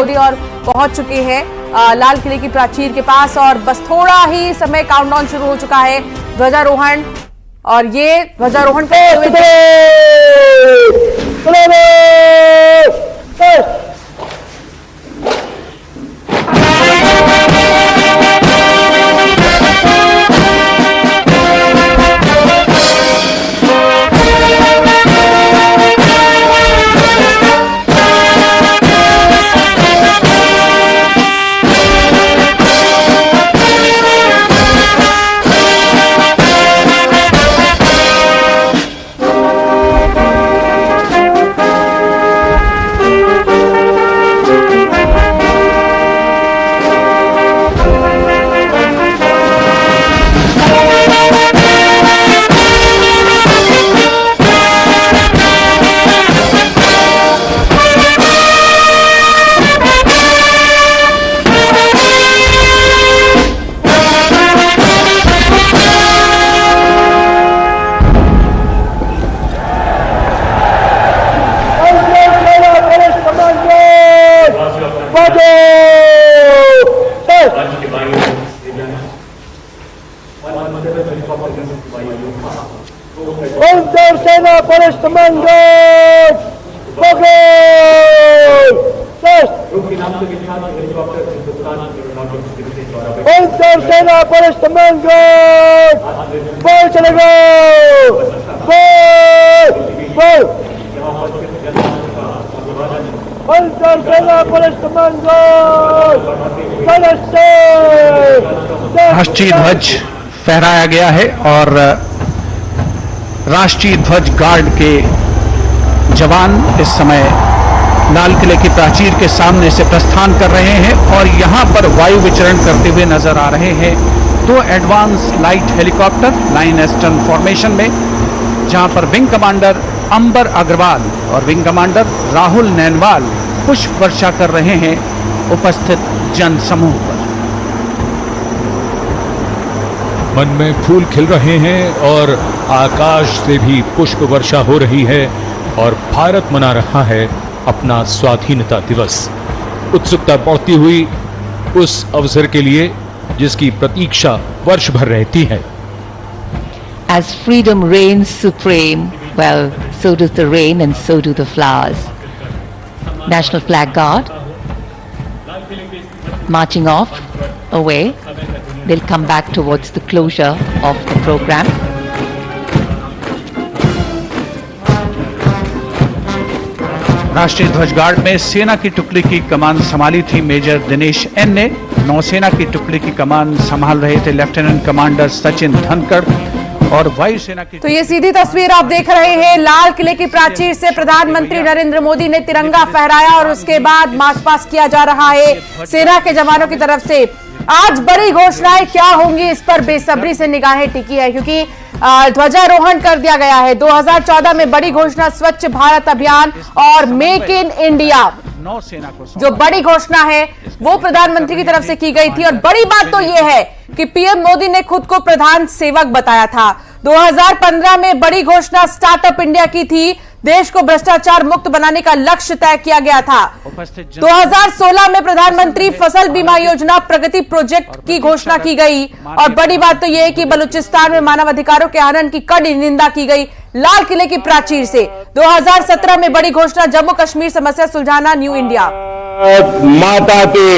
मोदी और पहुंच चुके हैं लाल किले की प्राचीर के पास और बस थोड़ा ही समय काउंटडाउन शुरू हो चुका है ध्वजारोहण और ये ध्वजारोहण करते हुए सेना वरिष्ठ मंडल सेना वरिष्ठ मंडल बोल चलेगा सेना वरिष्ठ मंडल राष्ट्रीय ध्वज फहराया गया है और राष्ट्रीय ध्वज गार्ड के जवान इस समय लाल किले की प्राचीर के सामने से प्रस्थान कर रहे हैं और यहां पर वायु विचरण करते हुए नजर आ रहे हैं दो advance light helicopter line astern formation में, जहां पर विंग कमांडर अंबर अग्रवाल और विंग कमांडर राहुल नैनवाल पुष्प वर्षा कर रहे हैं उपस्थित जन समूह पर। मन में फूल खिल रहे हैं और आकाश से भी पुष्प वर्षा हो रही है और भारत मना रहा है अपना स्वाधीनता दिवस। उत्सुकता बढ़ती हुई उस अवसर के लिए जिसकी प्रतीक्षा वर्ष भर रहती है। As freedom reigns supreme, well, so does the rain and so do the flowers. National Flag Guard marching off away. They'll come back towards the closure of the program. राष्ट्रीय ध्वज गार्ड में सेना की टुकड़ी की कमान संभाली थी मेजर दिनेश एन ने। नौसेना की टुकड़ी की कमान संभाल रहे थे लेफ्टिनेंट कमांडर सचिन धनखड़ और वायुसेना की। तो ये सीधी तस्वीर आप देख रहे हैं लाल किले की प्राचीर से प्रधानमंत्री नरेंद्र मोदी ने तिरंगा फहराया और उसके बाद मार्च पास्ट किया जा रहा है सेना के जवानों की तरफ से। आज बड़ी घोषणाएं क्या होंगी इस पर बेसब्री से निगाहें टिकी है क्योंकि ध्वजारोहण कर दिया गया है। 2014 में बड़ी घोषणा स्वच्छ भारत अभियान और मेक इन इंडिया नौसेना को जो बड़ी घोषणा है वो प्रधानमंत्री की तरफ से की गई थी और बड़ी बात तो ये है कि पीएम मोदी ने खुद को प्रधान सेवक बताया था। 2015 में बड़ी घोषणा स्टार्टअप इंडिया की थी, देश को भ्रष्टाचार मुक्त बनाने का लक्ष्य तय किया गया था। 2016 में प्रधानमंत्री फसल बीमा योजना प्रगति प्रोजेक्ट की घोषणा की गई और बड़ी बात तो यह है कि बलूचिस्तान में मानव अधिकारों के हनन की कड़ी निंदा की गई लाल किले की प्राचीर से। 2017 में बड़ी घोषणा जम्मू कश्मीर समस्या सुलझाना न्यू इंडिया माता की